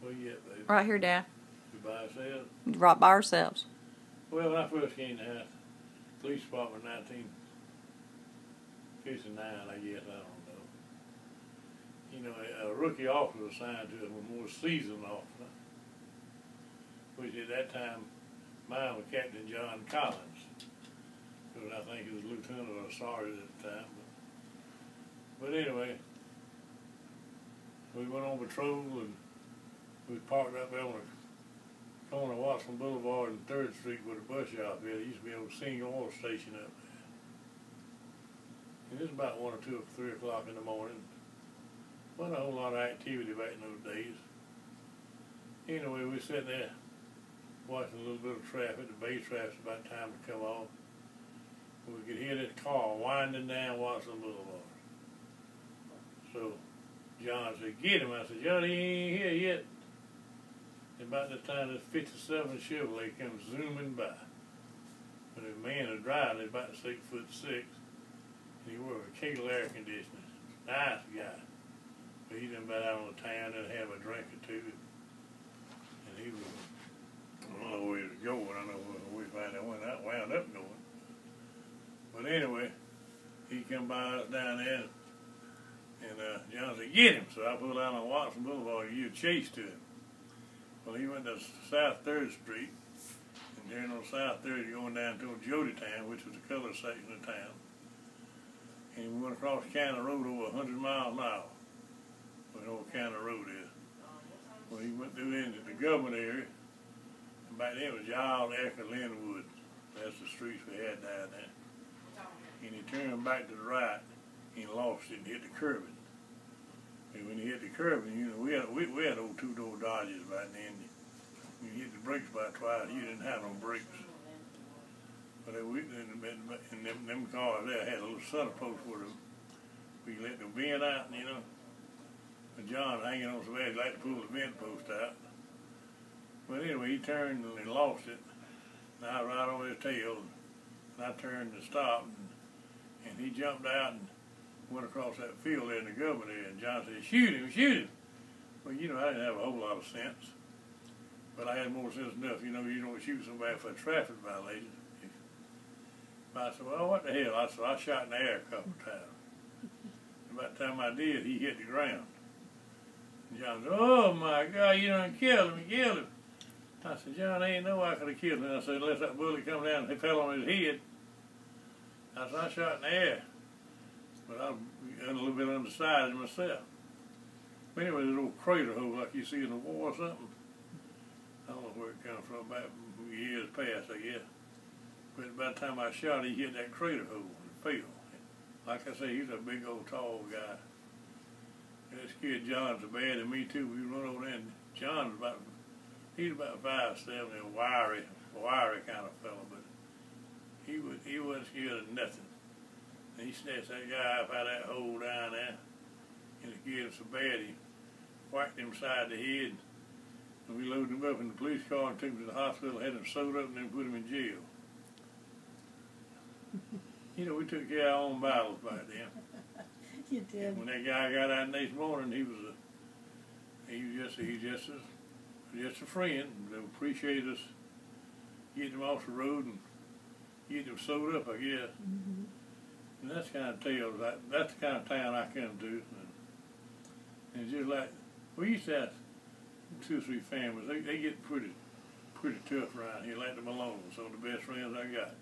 Where you at, baby? Right here, Dad. You by yourself? Right by ourselves. Well, when I first came to the house, police department 1959, I guess, I don't know. You know, a rookie officer assigned to us was more seasoned officer, which at that time, mine was Captain John Collins, because I think he was lieutenant or sergeant at the time. But anyway, we went on patrol and we parked up there on the corner of Watson Boulevard and 3rd Street where the bus shop is. There used to be an old single oil station up there. And it was about 1 or 2 or 3 o'clock in the morning. Wasn't a whole lot of activity back in those days. Anyway, we were sitting there watching a little bit of traffic. The base traffic's about time to come off. We could hear this car winding down Watson Boulevard. So John said, "Get him." I said, "John, he ain't here yet." And about the time this 57 Chevrolet comes zooming by. But the man was driving, he's about 6'6", and he wore a cable air conditioner. Nice guy. But he done been out on the town and have a drink or two. And he was, I don't know where he was going. I don't know where we found out when that wound up going. But anyway, he come by us down there, and John said, "Get him." So I pulled out on Watson Boulevard and gave chase to him. Well, he went to South 3rd Street, and there on South 3rd, going down to Jodytown, which was the color section of town. And we went across the county road over 100 miles an hour, where the old county road is. Well, he went through into the government area, and back then it was Giles, Ecker, Linwood. That's the streets we had down there. And he turned back to the right, and he lost it and hit the curbing. And when he hit the curbing, you know, we had old 2-door Dodges back then. You hit the brakes about twice, you didn't have no brakes. But in them cars there had a little center post where you let the vent out, you know. And John hanging on so bad, he liked to pull the vent post out. But anyway, he turned and he lost it. And I was right on his tail, and I turned to stop, and he jumped out and went across that field there in the government area, and John said, "Shoot him, shoot him." Well, you know, I didn't have a whole lot of sense, but I had more sense enough, you know, you don't shoot somebody for a traffic violation. I said, "Well, what the hell?" I said, "I shot in the air a couple of times." And by the time I did, he hit the ground. And John said, "Oh my God, you done killed him, you killed him." I said, "John, ain't no way I could have killed him." I said, "Unless that bullet come down and he fell on his head." I said, "I shot in the air, but I'm a little bit undersized myself." But anyway, there's a little crater hole like you see in the war or something. I don't know where it comes from, back years past, I guess. But by the time I shot, he hit that crater hole and fell. Like I say, he's a big old tall guy. And it scared John so bad, and me too. We run over there, and John's he's about 5'7", a wiry kind of fellow, but he wasn't scared of nothing. And he snatched that guy up out of that hole down there, and it scared him so bad he whacked him side the head. And we loaded him up in the police car and took him to the hospital, had him sewed up, and then put him in jail. You know, we took care of our own battles back then. You did. And when that guy got out next morning, he was just a friend. They appreciated us getting him off the road and getting him sewed up, I guess. Mm-hmm. And that's the kind of tales. That's the kind of town I come to. And it's just like we used to have 2 or 3 families. They get pretty tough around here, like the Malones, some of the best friends I got.